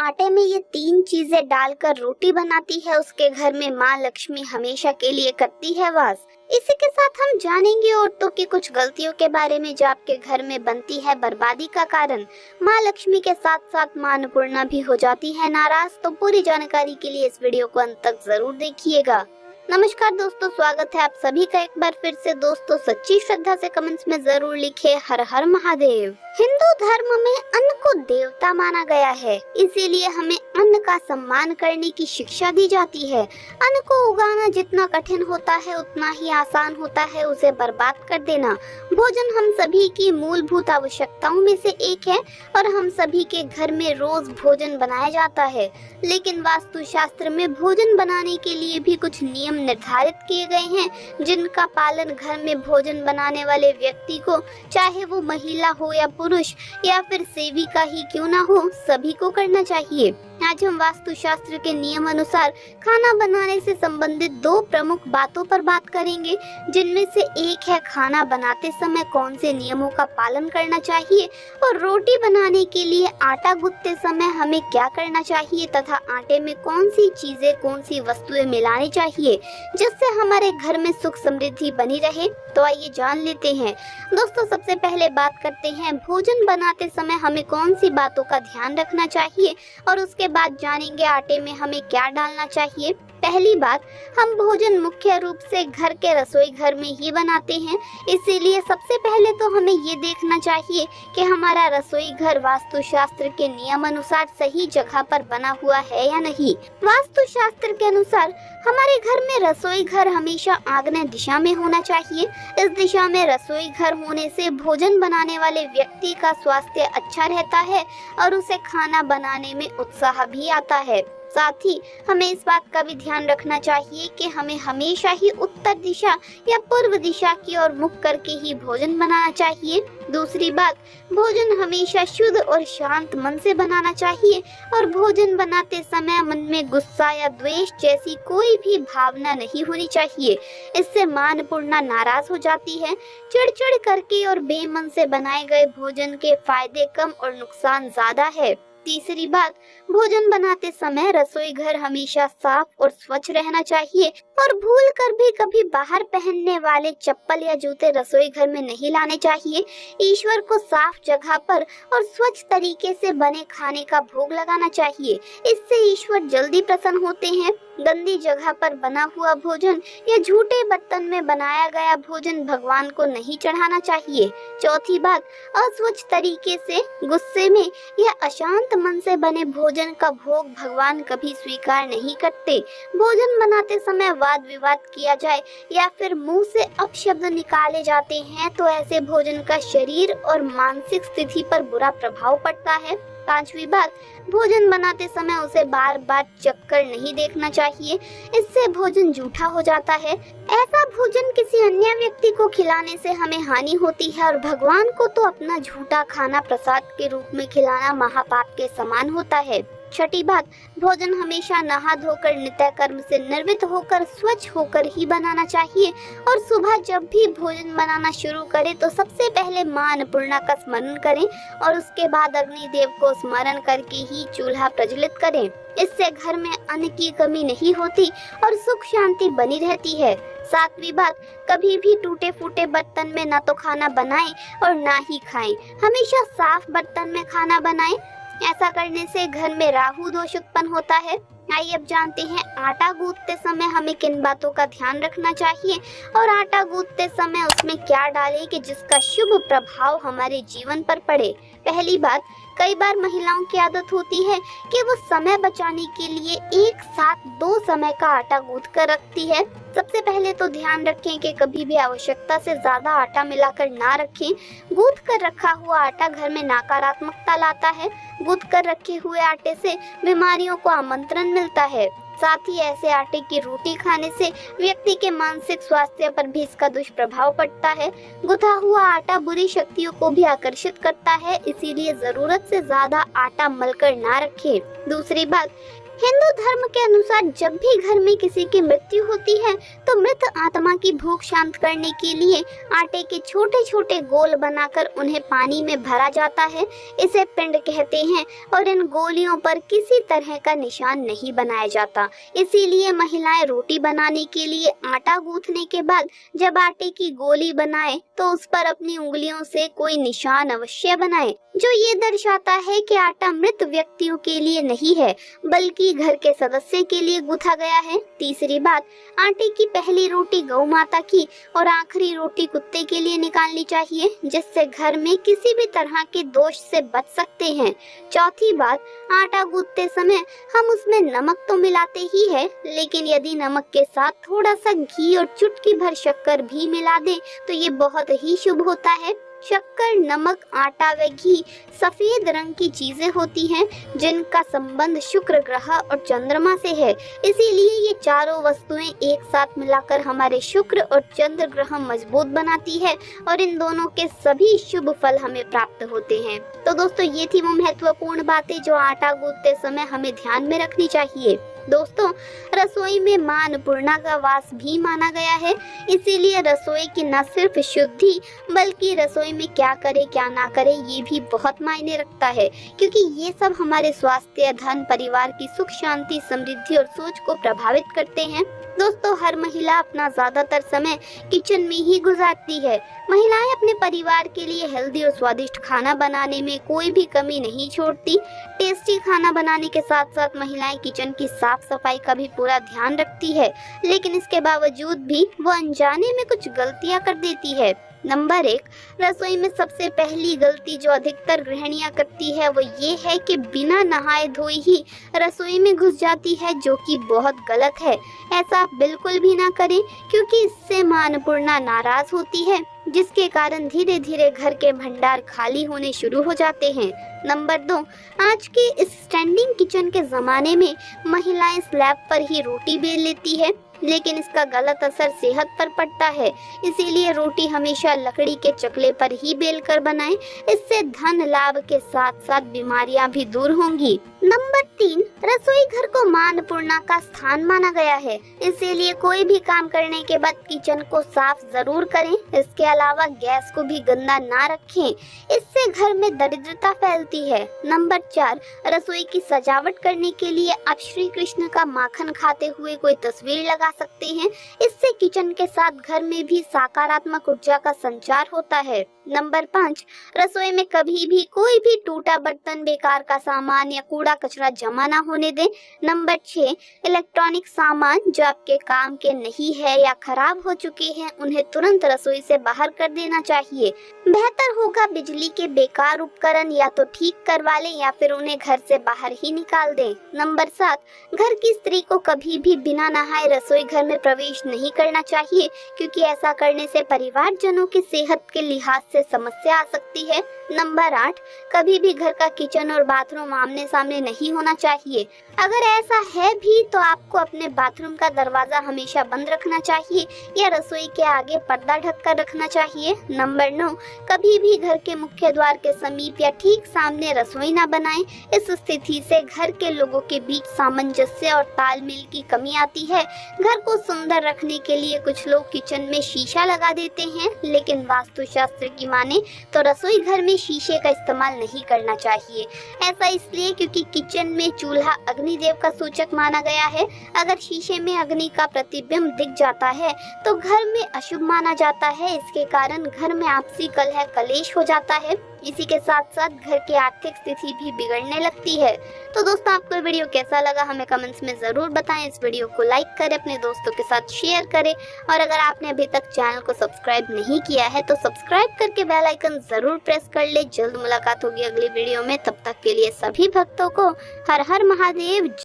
आटे में ये 3 चीजें डालकर रोटी बनाती है, उसके घर में माँ लक्ष्मी हमेशा के लिए करती है वास। इसी के साथ हम जानेंगे औरतों की कुछ गलतियों के बारे में जो आपके घर में बनती है बर्बादी का कारण। माँ लक्ष्मी के साथ साथ माँ अन्नपूर्णा भी हो जाती है नाराज। तो पूरी जानकारी के लिए इस वीडियो को अंत तक जरूर देखिएगा। नमस्कार दोस्तों, स्वागत है आप सभी का एक बार फिर से। दोस्तों, सच्ची श्रद्धा से कमेंट्स में जरूर लिखे हर हर महादेव। हिंदू धर्म में अन्न को देवता माना गया है, इसीलिए हमें अन्न का सम्मान करने की शिक्षा दी जाती है। अन्न को उगाना जितना कठिन होता है उतना ही आसान होता है उसे बर्बाद कर देना। भोजन हम सभी की मूलभूत आवश्यकताओं में से एक है और हम सभी के घर में रोज भोजन बनाया जाता है। लेकिन वास्तुशास्त्र में भोजन बनाने के लिए भी कुछ नियम निर्धारित किए गए हैं, जिनका पालन घर में भोजन बनाने वाले व्यक्ति को, चाहे वो महिला हो या पुरुष या फिर सेविका ही क्यों ना हो, सभी को करना चाहिए। आज हम वास्तुशास्त्र के नियम अनुसार खाना बनाने से संबंधित 2 प्रमुख बातों पर बात करेंगे, जिनमें से एक है खाना बनाते समय कौन से नियमों का पालन करना चाहिए और रोटी बनाने के लिए आटा गूंथते समय हमें क्या करना चाहिए तथा आटे में कौन सी चीजें, कौन सी वस्तुएं मिलानी चाहिए जिससे हमारे घर में सुख समृद्धि बनी रहे। तो आइए जान लेते हैं। दोस्तों, सबसे पहले बात करते हैं भोजन बनाते समय हमें कौन सी बातों का ध्यान रखना चाहिए और उसके बाद जानेंगे आटे में हमें क्या डालना चाहिए। पहली बात, हम भोजन मुख्य रूप से घर के रसोई घर में ही बनाते हैं, इसीलिए सबसे पहले तो हमें ये देखना चाहिए कि हमारा रसोई घर वास्तुशास्त्र के नियम अनुसार सही जगह पर बना हुआ है या नहीं। वास्तुशास्त्र के अनुसार हमारे घर में रसोई घर हमेशा आग्नेय दिशा में होना चाहिए। इस दिशा में रसोई घर होने से भोजन बनाने वाले व्यक्ति का स्वास्थ्य अच्छा रहता है और उसे खाना बनाने में उत्साह भी आता है। साथ ही हमें इस बात का भी ध्यान रखना चाहिए कि हमें हमेशा ही उत्तर दिशा या पूर्व दिशा की ओर मुख करके ही भोजन बनाना चाहिए। दूसरी बात, भोजन हमेशा शुद्ध और शांत मन से बनाना चाहिए और भोजन बनाते समय मन में गुस्सा या द्वेष जैसी कोई भी भावना नहीं होनी चाहिए। इससे माँ अन्नपूर्णा नाराज हो जाती है। चिड़चिड़ करके और बेमन से बनाए गए भोजन के फायदे कम और नुकसान ज्यादा है। तीसरी बात, भोजन बनाते समय रसोई घर हमेशा साफ और स्वच्छ रहना चाहिए और भूल कर भी कभी बाहर पहनने वाले चप्पल या जूते रसोई घर में नहीं लाने चाहिए। ईश्वर को साफ जगह पर और स्वच्छ तरीके से बने खाने का भोग लगाना चाहिए, इससे ईश्वर जल्दी प्रसन्न होते हैं। गंदी जगह पर बना हुआ भोजन या झूठे बर्तन में बनाया गया भोजन भगवान को नहीं चढ़ाना चाहिए। चौथी बात, अस्वच्छ तरीके से, गुस्से में या अशांत मन से बने भोजन का भोग भगवान कभी स्वीकार नहीं करते। भोजन बनाते समय वाद विवाद किया जाए या फिर मुंह से अपशब्द निकाले जाते हैं तो ऐसे भोजन का शरीर और मानसिक स्थिति पर बुरा प्रभाव पड़ता है। पांचवी बात, भोजन बनाते समय उसे बार बार चखकर नहीं देखना चाहिए, इससे भोजन जूठा हो जाता है। ऐसा भोजन किसी अन्य व्यक्ति को खिलाने से हमें हानि होती है और भगवान को तो अपना झूठा खाना प्रसाद के रूप में खिलाना महापाप के समान होता है। छठी बात, भोजन हमेशा नहा धोकर नित्य कर्म से निर्वृत्त होकर स्वच्छ होकर ही बनाना चाहिए और सुबह जब भी भोजन बनाना शुरू करें तो सबसे पहले माँ अन्नपूर्णा का स्मरण करें और उसके बाद अग्निदेव को स्मरण करके ही चूल्हा प्रज्वलित करें। इससे घर में अन्न की कमी नहीं होती और सुख शांति बनी रहती है। सातवीं बात, कभी भी टूटे फूटे बर्तन में ना तो खाना बनाएं और ना ही खाएं। हमेशा साफ बर्तन में खाना बनाएं। ऐसा करने से घर में राहु दोष उत्पन्न होता है। आइए अब जानते हैं आटा गूंथते समय हमें किन बातों का ध्यान रखना चाहिए और आटा गूंथते समय उसमें क्या डालें कि जिसका शुभ प्रभाव हमारे जीवन पर पड़े। पहली बात, कई बार महिलाओं की आदत होती है कि वो समय बचाने के लिए एक साथ 2 समय का आटा गूंथ कर रखती है। सबसे पहले तो ध्यान रखें कि कभी भी आवश्यकता से ज्यादा आटा मिलाकर ना रखें। गूंथ कर रखा हुआ आटा घर में नकारात्मकता लाता है। गूंथ कर रखे हुए आटे से बीमारियों को आमंत्रण मिलता है। साथ ही ऐसे आटे की रोटी खाने से व्यक्ति के मानसिक स्वास्थ्य पर भी इसका दुष्प्रभाव पड़ता है। गुथा हुआ आटा बुरी शक्तियों को भी आकर्षित करता है, इसीलिए जरूरत से ज्यादा आटा मलकर ना रखें। दूसरी बात, हिंदू धर्म के अनुसार जब भी घर में किसी की मृत्यु होती है तो मृत आत्मा की भूख शांत करने के लिए आटे के छोटे छोटे गोल बनाकर उन्हें पानी में भरा जाता है। इसे पिंड कहते हैं और इन गोलियों पर किसी तरह का निशान नहीं बनाया जाता। इसीलिए महिलाएं रोटी बनाने के लिए आटा गूंथने के बाद जब आटे की गोली बनाए तो उस पर अपनी उंगलियों से कोई निशान अवश्य बनाए, जो ये दर्शाता है कि आटा मृत व्यक्तियों के लिए नहीं है बल्कि घर के सदस्य के लिए गूंथा गया है। तीसरी बात, आटे की पहली रोटी गौ माता की और आखिरी रोटी कुत्ते के लिए निकालनी चाहिए, जिससे घर में किसी भी तरह के दोष से बच सकते हैं। चौथी बात, आटा गूंथते समय हम उसमें नमक तो मिलाते ही है, लेकिन यदि नमक के साथ थोड़ा सा घी और चुटकी भर शक्कर भी मिला दें तो ये बहुत ही शुभ होता है। शक्कर, नमक, आटा व घी सफेद रंग की चीजें होती हैं जिनका संबंध शुक्र ग्रह और चंद्रमा से है। इसीलिए ये चारों वस्तुएं एक साथ मिलाकर हमारे शुक्र और चंद्र ग्रह मजबूत बनाती है और इन दोनों के सभी शुभ फल हमें प्राप्त होते हैं। तो दोस्तों, ये थी वो महत्वपूर्ण बातें जो आटा गूंथते समय हमें ध्यान में रखनी चाहिए। दोस्तों, रसोई में मां अन्नपूर्णा का वास भी माना गया है। इसीलिए रसोई की न सिर्फ शुद्धि बल्कि रसोई में क्या करे क्या ना करे ये भी बहुत मायने रखता है, क्योंकि ये सब हमारे स्वास्थ्य, धन, परिवार की सुख शांति, समृद्धि और सोच को प्रभावित करते हैं। दोस्तों, हर महिला अपना ज्यादातर समय किचन में ही गुजारती है। महिलाएं अपने परिवार के लिए हेल्दी और स्वादिष्ट खाना बनाने में कोई भी कमी नहीं छोड़ती। टेस्टी खाना बनाने के साथ साथ महिलाएं किचन की साफ सफाई का भी पूरा ध्यान रखती है, लेकिन इसके बावजूद भी वो अनजाने में कुछ गलतियां कर देती है। नंबर 1, रसोई में सबसे पहली गलती जो अधिकतर गृहिणियां करती है वो ये है कि बिना नहाए धोए ही रसोई में घुस जाती है, जो कि बहुत गलत है। ऐसा आप बिल्कुल भी ना करें, क्योंकि इससे मां अन्नपूर्णा नाराज होती है, जिसके कारण धीरे धीरे घर के भंडार खाली होने शुरू हो जाते हैं। नंबर 2, आज के इस स्टैंडिंग किचन के जमाने में महिलाएं स्लैब पर ही रोटी बेल लेती है, लेकिन इसका गलत असर सेहत पर पड़ता है। इसीलिए रोटी हमेशा लकड़ी के चकले पर ही बेलकर बनाएं। इससे धन लाभ के साथ साथ बीमारियां भी दूर होंगी। नंबर 3, रसोई घर को मां अन्नपूर्णा का स्थान माना गया है, इसीलिए कोई भी काम करने के बाद किचन को साफ जरूर करें। इसके अलावा गैस को भी गंदा ना रखें, इससे घर में दरिद्रता फैलती है। नंबर 4, रसोई की सजावट करने के लिए आप श्री कृष्ण का माखन खाते हुए कोई तस्वीर लगा सकते हैं। इससे किचन के साथ घर में भी सकारात्मक ऊर्जा का संचार होता है। नंबर 5, रसोई में कभी भी कोई भी टूटा बर्तन, बेकार का सामान या कूड़ा कचरा जमा ना होने दें। नंबर 6, इलेक्ट्रॉनिक सामान जो आपके काम के नहीं है या खराब हो चुके हैं उन्हें तुरंत रसोई से बाहर कर देना चाहिए। बेहतर होगा बिजली के बेकार उपकरण या तो ठीक करवा लें या फिर उन्हें घर से बाहर ही निकाल दें। नंबर 7, घर की स्त्री को कभी भी बिना नहाए रसोई घर में प्रवेश नहीं करना चाहिए, क्योंकि ऐसा करने से परिवारजनों की सेहत के लिहाज से समस्या आ सकती है। नंबर 8, कभी भी घर का किचन और बाथरूम आमने सामने नहीं होना चाहिए। अगर ऐसा है भी तो आपको अपने बाथरूम का दरवाजा हमेशा बंद रखना चाहिए या रसोई के आगे पर्दा ढक कर रखना चाहिए। नंबर 9, कभी भी घर के मुख्य द्वार के समीप या ठीक सामने रसोई ना बनाएं। इस स्थिति से घर के लोगों के बीच सामंजस्य और तालमेल की कमी आती है। घर को सुंदर रखने के लिए कुछ लोग किचन में शीशा लगा देते हैं, लेकिन वास्तुशास्त्र की माने तो रसोई घर में शीशे का इस्तेमाल नहीं करना चाहिए। ऐसा इसलिए क्योंकि किचन में चूल्हा अग्निदेव का सूचक माना गया है। अगर शीशे में अग्नि का प्रतिबिंब दिख जाता है तो घर में अशुभ माना जाता है। इसके कारण घर में आपसी कलह, कलेश हो जाता है। इसी के साथ साथ घर की आर्थिक स्थिति भी बिगड़ने लगती है। तो दोस्तों, आपको वीडियो कैसा लगा हमें कमेंट्स में जरूर बताएं। इस वीडियो को लाइक करें, अपने दोस्तों के साथ शेयर करें और अगर आपने अभी तक चैनल को सब्सक्राइब नहीं किया है तो सब्सक्राइब करके बेल आइकन जरूर प्रेस कर ले। जल्द मुलाकात होगी अगली वीडियो में। तब तक के लिए सभी भक्तों को हर हर महादेव।